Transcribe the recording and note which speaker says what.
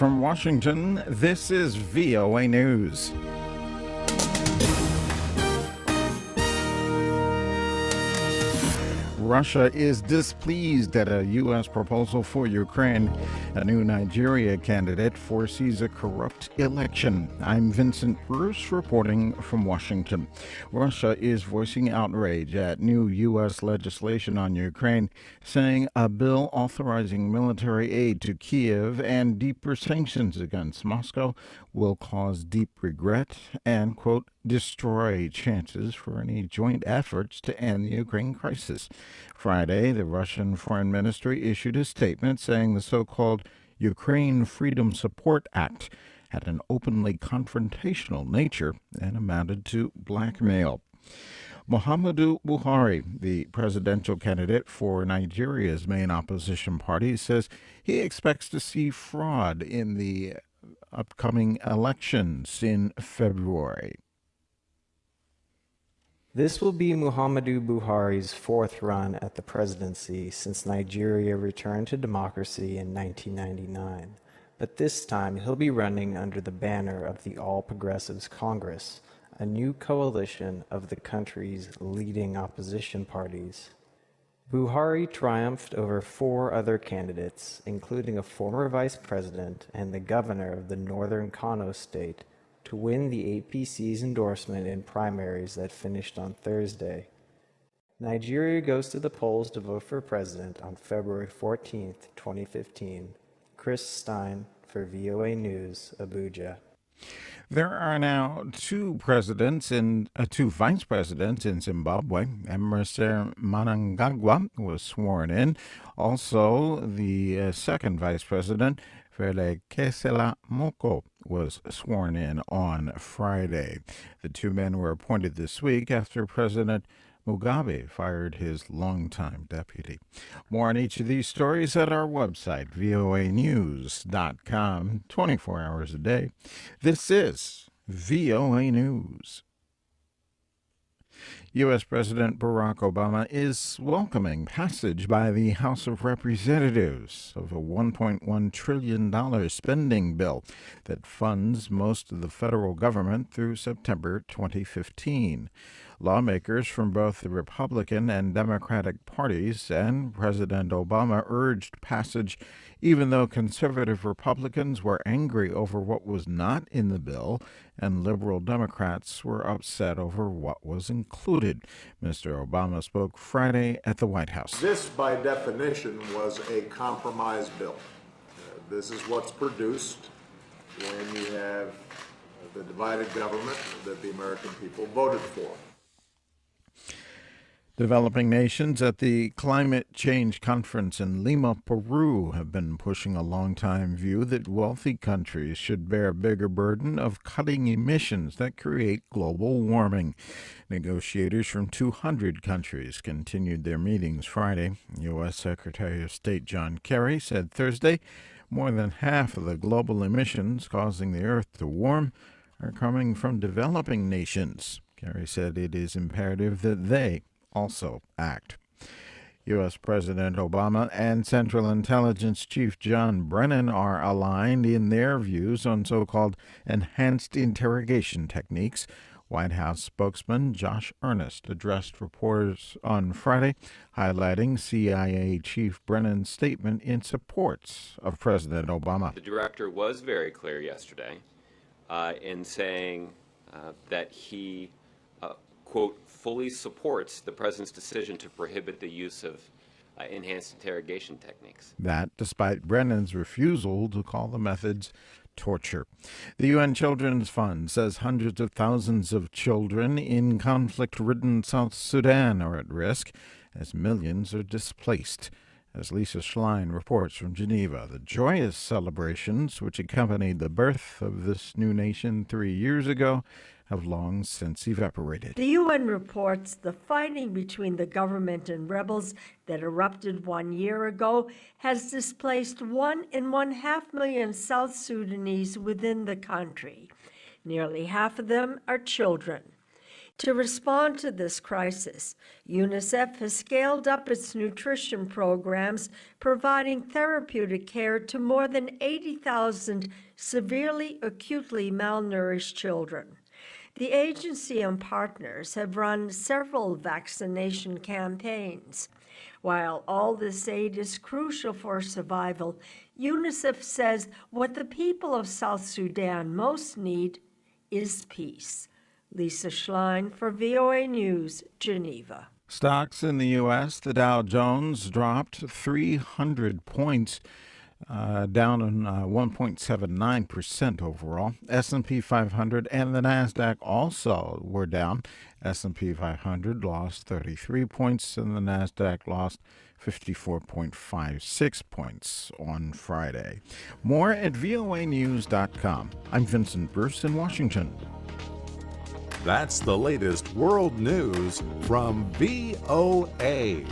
Speaker 1: from Washington, this is VOA News. Russia is displeased at a U.S. proposal for Ukraine. A new Nigeria candidate foresees a corrupt election. I'm Vincent Bruce reporting from Washington. Russia is voicing outrage at new U.S. legislation on Ukraine, saying a bill authorizing military aid to Kiev and deeper sanctions against Moscow will cause deep regret and, quote, destroy chances for any joint efforts to end the Ukraine crisis. Friday, the Russian Foreign Ministry issued a statement saying the so-called Ukraine Freedom Support Act had an openly confrontational nature and amounted to blackmail. Muhammadu Buhari, the presidential candidate for Nigeria's main opposition party, says he expects to see fraud in the upcoming elections in February.
Speaker 2: This will be Muhammadu Buhari's fourth run at the presidency since Nigeria returned to democracy in 1999. But this time he'll be running under the banner of the All Progressives Congress, a new coalition of the country's leading opposition parties. Buhari triumphed over four other candidates, including a former vice president and the governor of the northern Kano state, to win the APC's endorsement in primaries that finished on Thursday. Nigeria goes to the polls to vote for president on February 14, 2015. Chris Stein for VOA News, Abuja.
Speaker 1: There are now two vice presidents in Zimbabwe. Emerson Mnangagwa was sworn in. Also, the second vice president, Felekesela Moko, was sworn in on Friday. The two men were appointed this week after President Mugabe fired his longtime deputy. More on each of these stories at our website, voanews.com, 24 hours a day. This is VOA News. U.S. President Barack Obama is welcoming passage by the House of Representatives of a $1.1 trillion spending bill that funds most of the federal government through September 2015. Lawmakers from both the Republican and Democratic parties and President Obama urged passage, even though conservative Republicans were angry over what was not in the bill and liberal Democrats were upset over what was included. Mr. Obama spoke Friday at the White House.
Speaker 3: This, by definition, was a compromise bill. This is what's produced when you have the divided government that the American people voted for.
Speaker 1: Developing nations at the Climate Change Conference in Lima, Peru, have been pushing a long-time view that wealthy countries should bear a bigger burden of cutting emissions that create global warming. Negotiators from 200 countries continued their meetings Friday. U.S. Secretary of State John Kerry said Thursday more than half of the global emissions causing the Earth to warm are coming from developing nations. Kerry said it is imperative that they also act. U.S. President Obama and Central Intelligence Chief John Brennan are aligned in their views on so-called enhanced interrogation techniques. White House spokesman Josh Earnest addressed reporters on Friday, highlighting CIA Chief Brennan's statement in support of President Obama.
Speaker 4: The director was very clear yesterday in saying that he quote, fully supports the president's decision to prohibit the use of enhanced interrogation techniques.
Speaker 1: That despite Brennan's refusal to call the methods torture. The UN Children's Fund says hundreds of thousands of children in conflict-ridden South Sudan are at risk as millions are displaced. As Lisa Schlein reports from Geneva, the joyous celebrations which accompanied the birth of this new nation 3 years ago have long since evaporated.
Speaker 5: The UN reports the fighting between the government and rebels that erupted 1 year ago has displaced 1.5 million South Sudanese within the country. Nearly half of them are children. To respond to this crisis, UNICEF has scaled up its nutrition programs, providing therapeutic care to more than 80,000 severely acutely malnourished children. The agency and partners have run several vaccination campaigns. While all this aid is crucial for survival, UNICEF says what the people of South Sudan most need is peace. Lisa Schlein for VOA News, Geneva.
Speaker 1: Stocks in the U.S., the Dow Jones dropped 300 points, down 1.79% overall. S&P 500 and the Nasdaq also were down. S&P 500 lost 33 points and the Nasdaq lost 54.56 points on Friday. More at voanews.com. I'm Vincent Bruce in Washington.
Speaker 6: That's the latest world news from VOA.